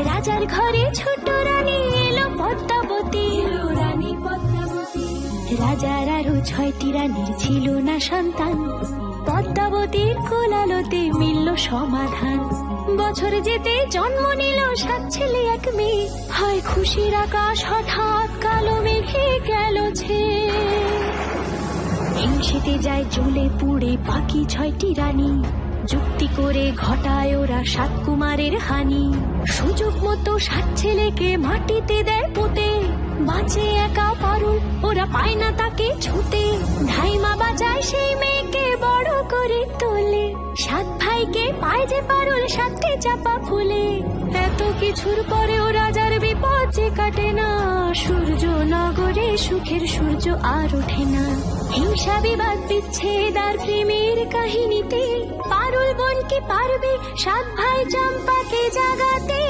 রাজার ঘরে ছোট রানী এলো পদ্মাবতী, রাজার আরো 6টি রানীর ছিল না সন্তান, পদ্মাবতীর কোলালোতে মিলল সমাধান। বছর যেতে জন্ম নিল 7 ছেলে 1 মেয়ে, হয় খুশির আকাশ হঠাৎ কালো মেঘে গেল ছেয়ে। হিংসেতে যায় জ্বলে পুড়ে বাকি 6টি রানী, যুক্তি করে ঘটায় ওরা 7 কুমারের হানি। সুযোগ মতো 7 ছেলেকে মাটিতে দেয় পুঁতে, বাঁচে একা পারুল ওরা পায় না তাকে ছুতে। ধাইমা বাজায় সেই মেয়েকে বড় করে তোলে, 7 ভাইকে পায় যে পারুল 7টে চাপা ফুলে। এত কিছুর পরেও রাজার বিপদ যে কাটে না, সূর্য নগরে সুখের সূর্য আর ওঠে না। হিংসা বিবাদ বিচ্ছেদ আর প্রেমের কাহিনীতে পারুল বোন কি পারবে 7 ভাই চম্পাকে জাগাতে।